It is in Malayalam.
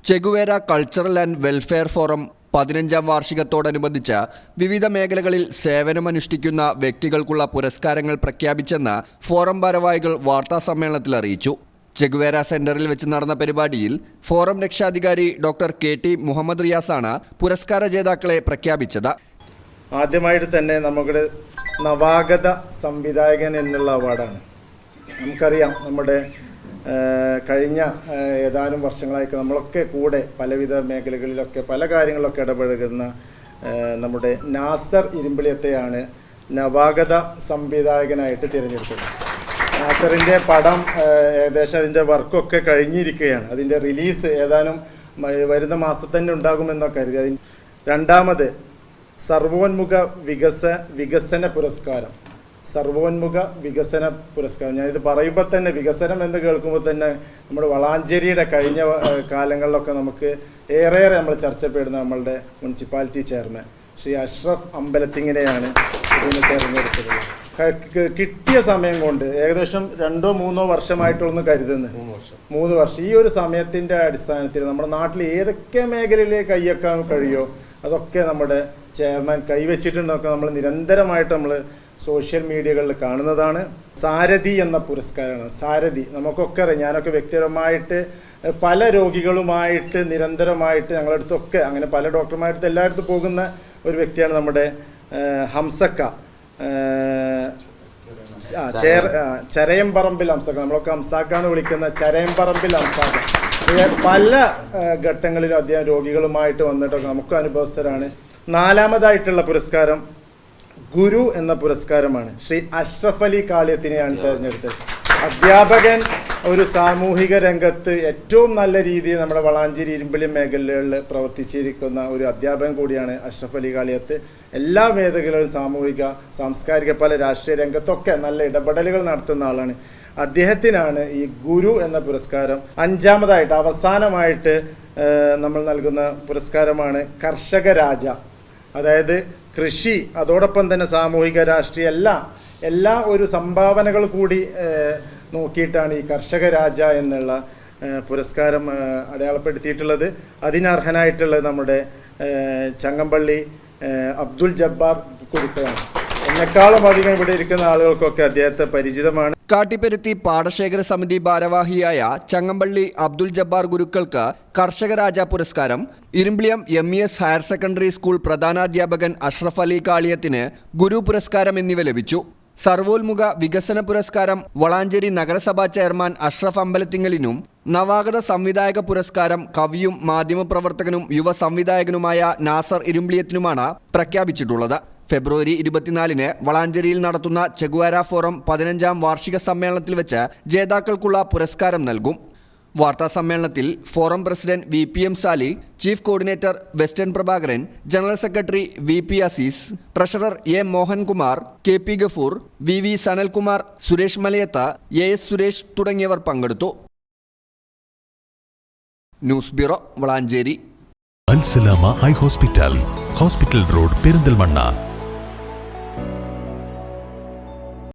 Che Guevara cultural and welfare forum 15ാം വാർഷികത്തോടനുബന്ധിച്ച് വിവിധ മേഖലകളിൽ സേവനമനുഷ്ഠിക്കുന്ന വ്യക്തികൾക്കുള്ള പുരസ്കാരങ്ങൾ പ്രഖ്യാപിച്ചെന്ന് ഫോറം ഭാരവാഹികൾ വാർത്താസമ്മേളനത്തിൽ അറിയിച്ചു. ചെഗുവേര സെന്ററിൽ വെച്ച് നടന്ന പരിപാടിയിൽ ഫോറം രക്ഷാധികാരി ഡോക്ടർ കെ.ടി. മുഹമ്മദ് റിയാസാണ് പുരസ്കാര ജേതാക്കളെ പ്രഖ്യാപിച്ചത്. ആദ്യമായിട്ട് തന്നെ നമ്മുടെ നവാഗത സംവിധായകൻ എന്നുള്ള അവാർഡാണ്. നമുക്കറിയാം, നമ്മുടെ കഴിഞ്ഞ ഏതാനും വർഷങ്ങളായിട്ട് നമ്മളൊക്കെ കൂടെ പലവിധ മേഖലകളിലൊക്കെ പല കാര്യങ്ങളിലൊക്കെ ഇടപഴകുന്ന നമ്മുടെ നാസർ ഇരുമ്പിളിയത്തെയാണ് നവാഗത സംവിധായകനായിട്ട് തിരഞ്ഞെടുത്തത്. നാസറിൻ്റെ പടം ഏകദേശം അതിൻ്റെ വർക്കൊക്കെ കഴിഞ്ഞിരിക്കുകയാണ്. അതിൻ്റെ റിലീസ് ഏതാനും വരുന്ന മാസത്തിൽ തന്നെ ഉണ്ടാകുമെന്നൊക്കെ കരുതി. രണ്ടാമത് സർവോന്മുഖ വികസന പുരസ്കാരം. സർവോന്മുഖ വികസന പുരസ്കാരം. ഞാനിത് പറയുമ്പോൾ തന്നെ വികസനം എന്ന് കേൾക്കുമ്പോൾ തന്നെ നമ്മുടെ വളാഞ്ചേരിയുടെ കഴിഞ്ഞ കാലങ്ങളിലൊക്കെ നമുക്ക് ഏറെ നമ്മൾ ചർച്ചപ്പെടുന്ന നമ്മളുടെ മുനിസിപ്പാലിറ്റി ചെയർമാൻ ശ്രീ അഷ്റഫ് അമ്പലത്തിങ്ങിനെയാണ് ഇതിന് തിരഞ്ഞെടുത്തത്. കിട്ടിയ സമയം കൊണ്ട് ഏകദേശം 2-3 വർഷമായിട്ടുള്ളെന്ന് കരുതുന്നത്. 3 വർഷം. ഈ ഒരു സമയത്തിൻ്റെ അടിസ്ഥാനത്തിൽ നമ്മുടെ നാട്ടിൽ ഏതൊക്കെ മേഖലയിലേക്ക് കൈയ്യേക്കാൻ കഴിയുമോ അതൊക്കെ നമ്മുടെ ചെയർമാൻ കൈവച്ചിട്ടുണ്ടൊക്കെ നമ്മൾ നിരന്തരമായിട്ട് നമ്മൾ സോഷ്യൽ മീഡിയകളിൽ കാണുന്നതാണ്. സാരഥി എന്ന പുരസ്കാരമാണ്. സാരഥി നമുക്കൊക്കെ അറിയാം. ഞാനൊക്കെ വ്യക്തിപരമായിട്ട് പല രോഗികളുമായിട്ട് നിരന്തരമായിട്ട് ഞങ്ങളടുത്തൊക്കെ അങ്ങനെ പല ഡോക്ടർമാരുടെ എല്ലായിടത്തും പോകുന്ന ഒരു വ്യക്തിയാണ് നമ്മുടെ ഹംസക്ക. ചരയംപറമ്പിൽ ഹംസക്ക. നമ്മളൊക്കെ ഹംസാക്ക എന്ന് വിളിക്കുന്ന ചരയംപറമ്പിൽ ഹംസാക്ക. പല ഘട്ടങ്ങളിലും അദ്ദേഹം രോഗികളുമായിട്ട് വന്നിട്ടൊക്കെ നമുക്ക് അനുഭവസ്ഥരാണ്. 4ാമതായിട്ടുള്ള പുരസ്കാരം ഗുരു എന്ന പുരസ്കാരമാണ്. ശ്രീ അഷ്റഫ് അലി കാളിയത്തിനെയാണ് തിരഞ്ഞെടുത്തത്. അധ്യാപകൻ, ഒരു സാമൂഹിക രംഗത്ത് ഏറ്റവും നല്ല രീതിയിൽ നമ്മുടെ വളാഞ്ചേരി ഇരുമ്പിളി മേഖലകളിൽ പ്രവർത്തിച്ചിരിക്കുന്ന ഒരു അധ്യാപകൻ കൂടിയാണ് അഷ്റഫ് അലി കാളിയത്ത്. എല്ലാ മേഖലകളിലും സാമൂഹിക സാംസ്കാരിക പല രാഷ്ട്രീയ രംഗത്തൊക്കെ നല്ല ഇടപെടലുകൾ നടത്തുന്ന ആളാണ്. അദ്ദേഹത്തിനാണ് ഈ ഗുരു എന്ന പുരസ്കാരം. 5ാമതായിട്ട് അവസാനമായിട്ട് നമ്മൾ നൽകുന്ന പുരസ്കാരമാണ് കർഷക രാജ. അതായത് കൃഷി, അതോടൊപ്പം തന്നെ സാമൂഹിക രാഷ്ട്രീയ എല്ലാ ഒരു സംഭാവനകൾ കൂടി നോക്കിയിട്ടാണ് ഈ കർഷക രാജ എന്നുള്ള പുരസ്കാരം അടയാളപ്പെടുത്തിയിട്ടുള്ളത്. അതിനർഹനായിട്ടുള്ളത് നമ്മുടെ ചങ്ങമ്പള്ളി അബ്ദുൽ ജബ്ബാർ കുരുക്കയാണ്. എന്നെക്കാളും അധികം ഇവിടെ ഇരിക്കുന്ന ആളുകൾക്കൊക്കെ അദ്ദേഹത്തെ പരിചിതമാണ്. കാട്ടിപ്പരുത്തി പാടശേഖര സമിതി ഭാരവാഹിയായ ചങ്ങമ്പള്ളി അബ്ദുൽ ജബ്ബാർ ഗുരുക്കൾക്ക് കർഷക രാജ പുരസ്കാരം, Irimbiliyam MES higher secondary school പ്രധാനാധ്യാപകൻ അഷ്റഫ് അലി കാളിയത്തിന് ഗുരു പുരസ്കാരം എന്നിവ ലഭിച്ചു. സർവോന്മുഖ വികസന പുരസ്കാരം വളാഞ്ചേരി നഗരസഭാ ചെയർമാൻ അഷ്റഫ് അമ്പലത്തിങ്ങലിനും, നവാഗത സംവിധായക പുരസ്കാരം കവിയും മാധ്യമപ്രവർത്തകനും യുവ സംവിധായകനുമായ നാസർ ഇരുമ്പിളിയത്തിനുമാണ് പ്രഖ്യാപിച്ചിട്ടുള്ളത്. ഫെബ്രുവരി 24-ന് വളാഞ്ചേരിയിൽ നടത്തുന്ന ചെഗുവേര ഫോറം 15ാം വാർഷിക സമ്മേളനത്തിൽ വെച്ച് ജേതാക്കൾക്കുള്ള പുരസ്കാരം നൽകും. വാർത്താ സമ്മേളനത്തിൽ forum president VPM Sali, chief coordinator western Prabhakaran, general secretary VP Azeez, treasurer A Mohankumar, KP Gafoor, VV Sanalkumar, Suresh Malayath, AS Suresh തുടങ്ങിയവർ പങ്കെടുത്തു. News bureau, Valanchery. Al Salama high hospital road, Perinthalmanna.